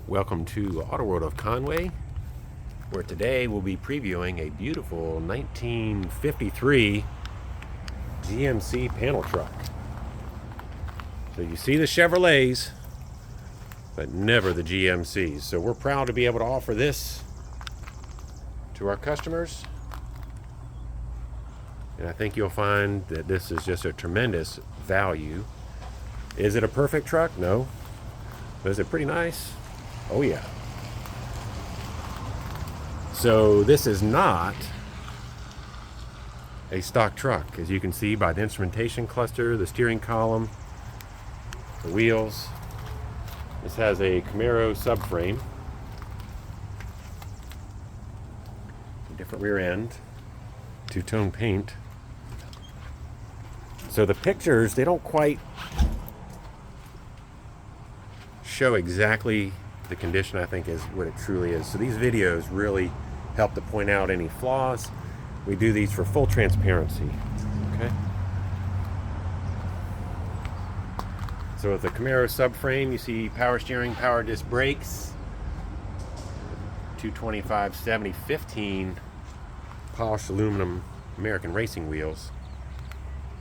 Welcome to Auto World of Conway, where today we'll be previewing a beautiful 1953 GMC Panel truck. So you see the Chevrolets, but never the GMCs. So we're proud to be able to offer this to our customers. And I think you'll find that this is just a tremendous value. Is it a perfect truck? No. But is it pretty nice? Oh yeah. So this is not a stock truck, as you can see by the instrumentation cluster, the steering column, the wheels. This has a Camaro subframe, different rear end, two-tone paint. So the pictures, they don't quite show exactly the condition, I think, is what it truly is. So these videos really help to point out any flaws. We do these for full transparency. Okay. So with the Camaro subframe, you see power steering, power disc brakes, 225/70/15 polished aluminum American racing wheels.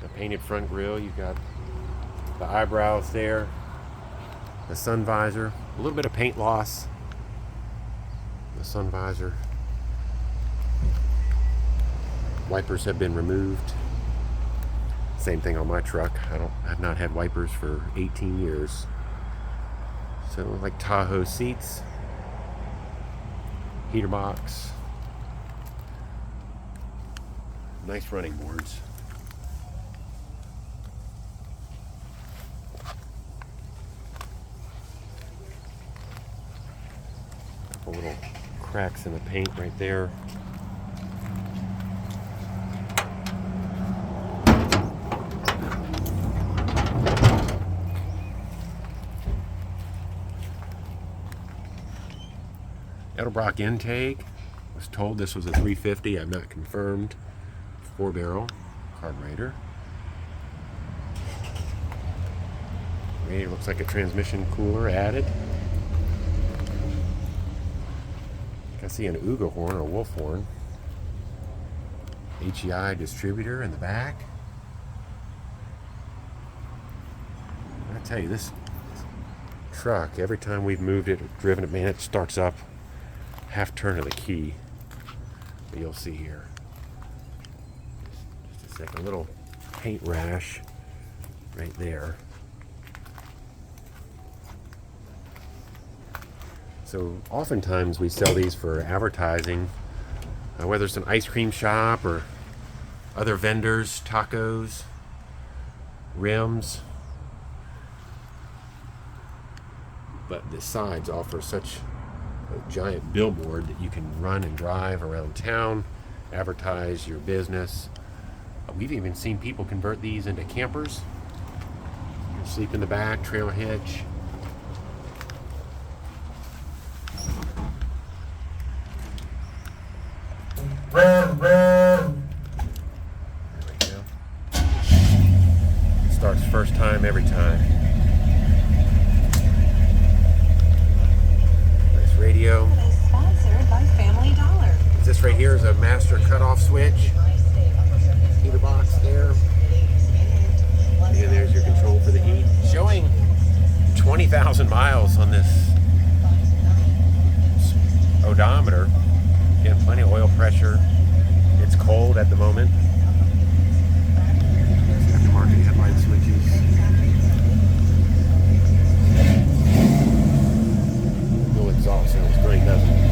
The painted front grille, you've got the eyebrows there, the sun visor, a little bit of paint loss. The sun visor. Wipers have been removed. Same thing on my truck. I've not had wipers for 18 years. So like Tahoe seats, heater box, nice running boards. Little cracks in the paint right there. Edelbrock intake. Was told this was a 350. I've not confirmed. 4-barrel carburetor. Radiator looks like a transmission cooler added. I see an Uga horn or wolf horn. HEI distributor in the back. I tell you, this truck, every time we've moved it or driven it, man, it starts up half turn of the key. But you'll see here. Just a second, a little paint rash right there. So oftentimes we sell these for advertising, whether it's an ice cream shop or other vendors, tacos, rims. But the sides offer such a giant billboard that you can run and drive around town, advertise your business. We've even seen people convert these into campers. You can sleep in the back, trailer hitch. There we go. It starts first time every time. Nice radio. Sponsored by Family Dollar. This right here is a master cutoff switch. Heater box there. And there's your control for the heat. Showing 20,000 miles on this odometer. Again, plenty of oil pressure. It's cold at the moment. Aftermarket headlight switches. No exhaust sounds great, doesn't it?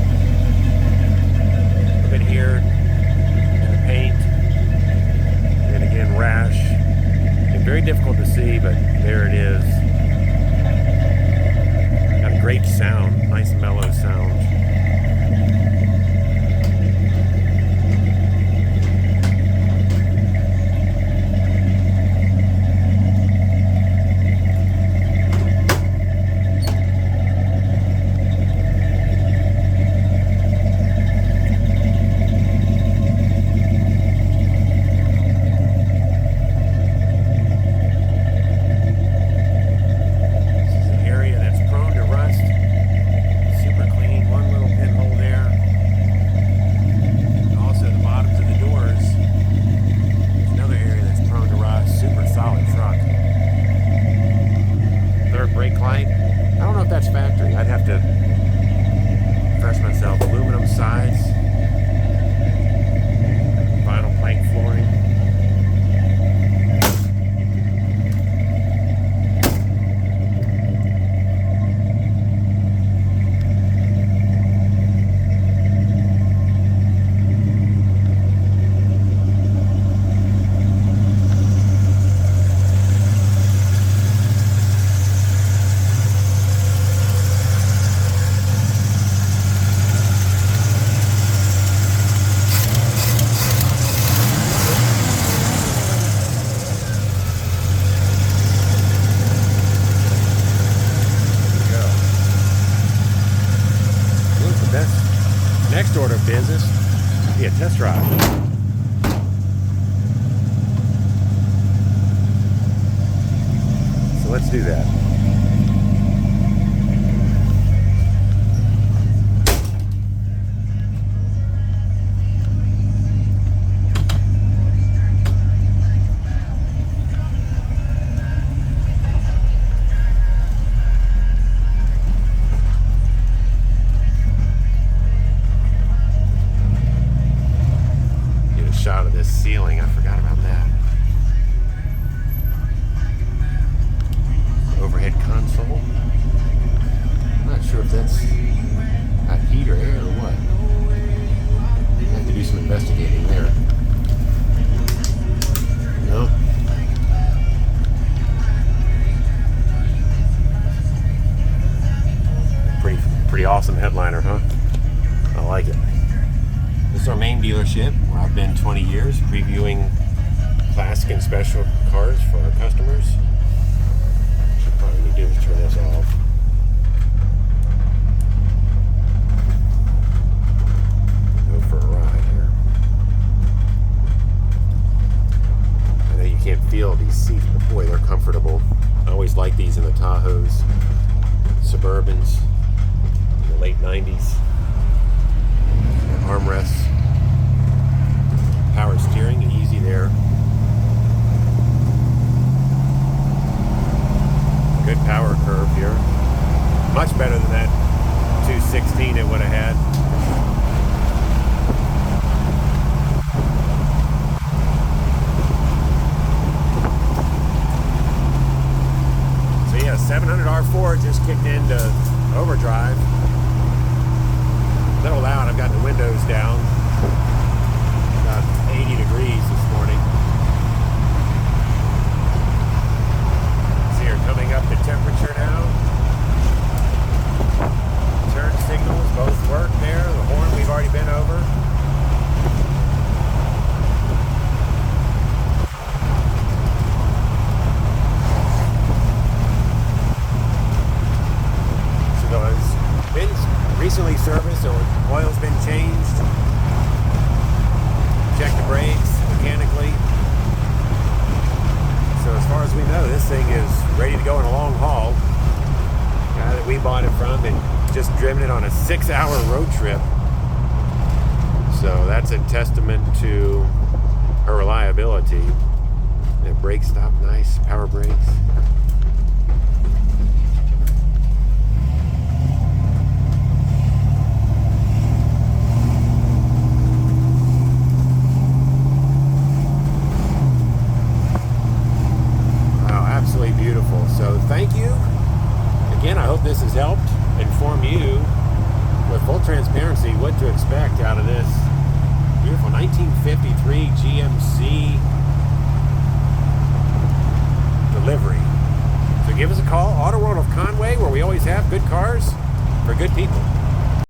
A bit here in the paint. And again, rash. And very difficult to see, but there it is. Got a great sound, nice mellow sound. I don't know if that's factory. I'd have to refresh myself. Aluminum sides, vinyl plank flooring. Next order of business, be a test drive. So let's do that. Shot of this ceiling, I forgot about that. Overhead console. I'm not sure if that's a heat or air or what. I have to do some investigating there. No. Pretty awesome headliner, huh? I like it. This is our main dealership where I've been 20 years previewing classic and special cars for our customers. What I probably need to do is turn this off. Go for a ride here. I know you can't feel these seats, but boy, they're comfortable. I always like these in the Tahoes, Suburbans, in the late 90s. Armrests, power steering, easy there. Good power curve here. Much better than that 216 it would have had. So yeah, 700 R4 just kicked into overdrive. A little loud. I've got the windows down. About 80 degrees this morning. See, we're coming up to temperature now. Turn signals both work there. The horn we've already been over. Recently serviced, so oil's been changed. Check the brakes mechanically. So as far as we know, this thing is ready to go on a long haul. The guy that we bought it from had just driven it on a 6-hour road trip. So that's a testament to her reliability. The brakes stop nice, power brakes. Beautiful. So thank you. Again, I hope this has helped inform you with full transparency what to expect out of this beautiful 1953 GMC delivery. So give us a call, Auto World of Conway, where we always have good cars for good people.